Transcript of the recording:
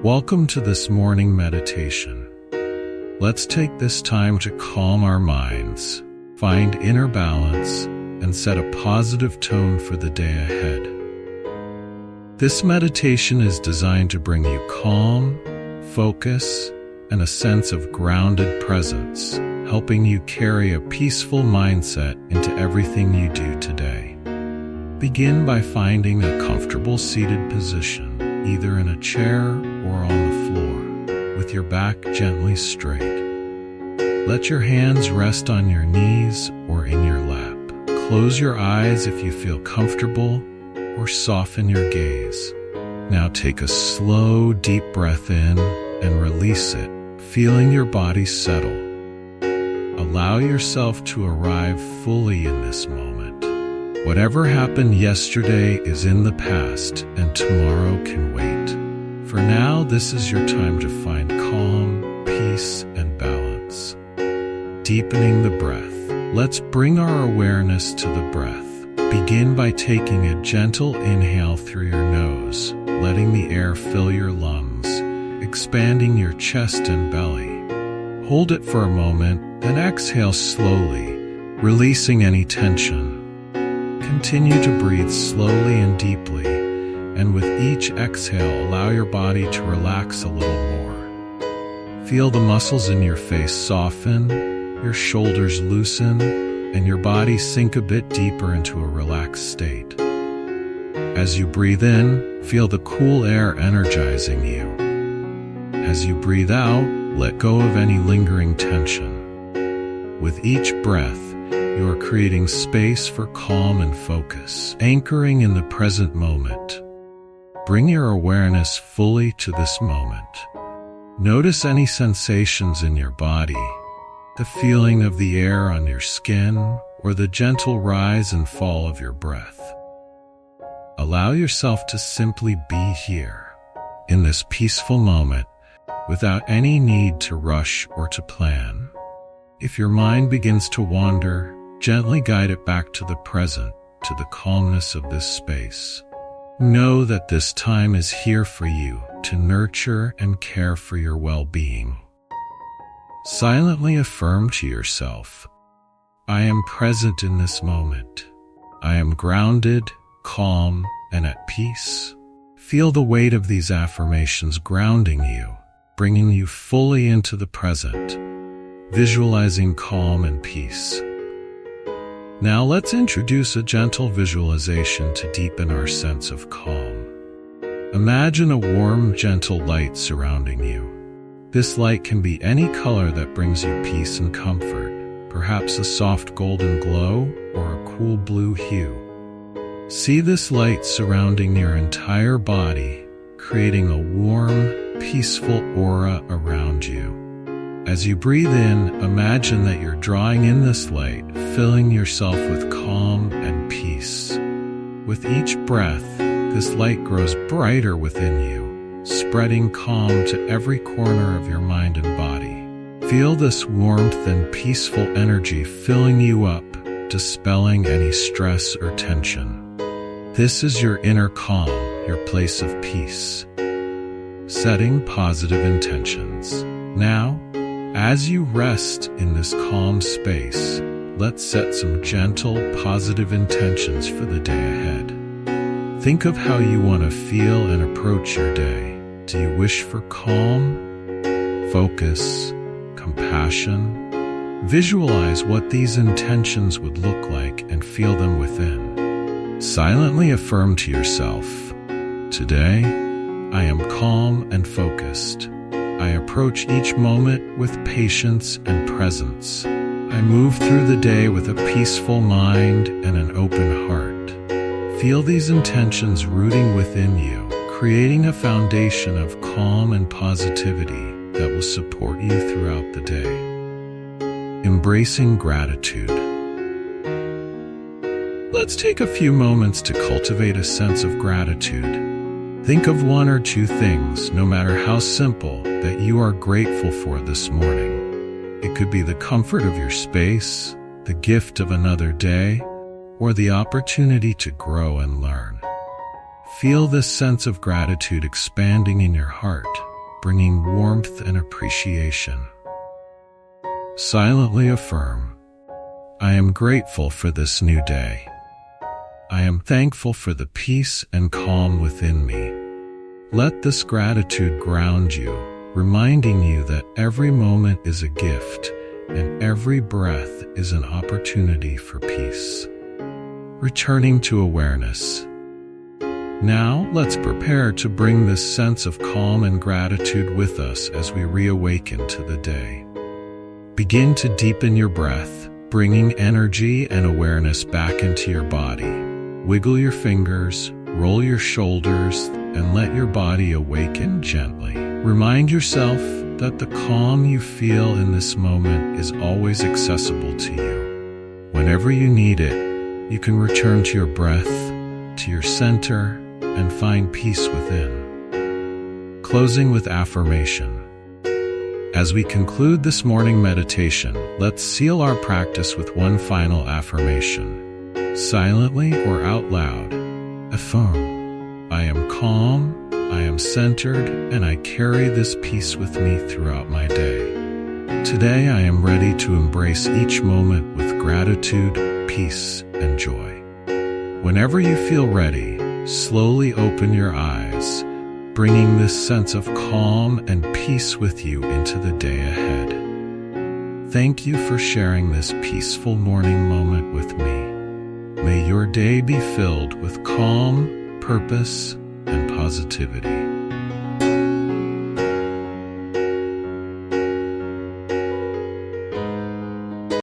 Welcome to this morning meditation. Let's take this time to calm our minds, find inner balance, and set a positive tone for the day ahead. This meditation is designed to bring you calm, focus, and a sense of grounded presence, helping you carry a peaceful mindset into everything you do today. Begin by finding a comfortable seated position, either in a chair or on the floor, with your back gently straight. Let your hands rest on your knees or in your lap. Close your eyes if you feel comfortable, or soften your gaze. Now take a slow, deep breath in and release it, feeling your body settle. Allow yourself to arrive fully in this moment. Whatever happened yesterday is in the past, and tomorrow can wait. For now, this is your time to find calm, peace, and balance. Deepening the breath. Let's bring our awareness to the breath. Begin by taking a gentle inhale through your nose, letting the air fill your lungs, expanding your chest and belly. Hold it for a moment, then exhale slowly, releasing any tension. Continue to breathe slowly and deeply, and with each exhale, allow your body to relax a little more. Feel the muscles in your face soften, your shoulders loosen, and your body sink a bit deeper into a relaxed state. As you breathe in, feel the cool air energizing you. As you breathe out, let go of any lingering tension. With each breath, you are creating space for calm and focus, anchoring in the present moment. Bring your awareness fully to this moment. Notice any sensations in your body, the feeling of the air on your skin, or the gentle rise and fall of your breath. Allow yourself to simply be here, in this peaceful moment, without any need to rush or to plan. If your mind begins to wander, gently guide it back to the present, to the calmness of this space. Know that this time is here for you to nurture and care for your well-being. Silently affirm to yourself, I am present in this moment. I am grounded, calm, and at peace. Feel the weight of these affirmations grounding you, bringing you fully into the present, visualizing calm and peace. Now let's introduce a gentle visualization to deepen our sense of calm. Imagine a warm, gentle light surrounding you. This light can be any color that brings you peace and comfort, perhaps a soft golden glow or a cool blue hue. See this light surrounding your entire body, creating a warm, peaceful aura around you. As you breathe in, imagine that you're drawing in this light, filling yourself with calm and peace. With each breath, this light grows brighter within you, spreading calm to every corner of your mind and body. Feel this warmth and peaceful energy filling you up, dispelling any stress or tension. This is your inner calm, your place of peace. Setting positive intentions. Now, as you rest in this calm space, let's set some gentle, positive intentions for the day ahead. Think of how you want to feel and approach your day. Do you wish for calm, focus, compassion? Visualize what these intentions would look like and feel them within. Silently affirm to yourself, today, I am calm and focused. I approach each moment with patience and presence. I move through the day with a peaceful mind and an open heart. Feel these intentions rooting within you, creating a foundation of calm and positivity that will support you throughout the day. Embracing gratitude. Let's take a few moments to cultivate a sense of gratitude. Think of one or two things, no matter how simple, that you are grateful for this morning. It could be the comfort of your space, the gift of another day, or the opportunity to grow and learn. Feel this sense of gratitude expanding in your heart, bringing warmth and appreciation. Silently affirm, I am grateful for this new day. I am thankful for the peace and calm within me. Let this gratitude ground you, reminding you that every moment is a gift and every breath is an opportunity for peace. Returning to awareness. Now, let's prepare to bring this sense of calm and gratitude with us as we reawaken to the day. Begin to deepen your breath, bringing energy and awareness back into your body. Wiggle your fingers, roll your shoulders, and let your body awaken gently. Remind yourself that the calm you feel in this moment is always accessible to you. Whenever you need it, you can return to your breath, to your center, and find peace within. Closing with affirmation. As we conclude this morning meditation, let's seal our practice with one final affirmation. Silently or out loud, affirm, I am calm, I am centered, and I carry this peace with me throughout my day. Today I am ready to embrace each moment with gratitude, peace, and joy. Whenever you feel ready, slowly open your eyes, bringing this sense of calm and peace with you into the day ahead. Thank you for sharing this peaceful morning moment with me. May your day be filled with calm, purpose, and positivity.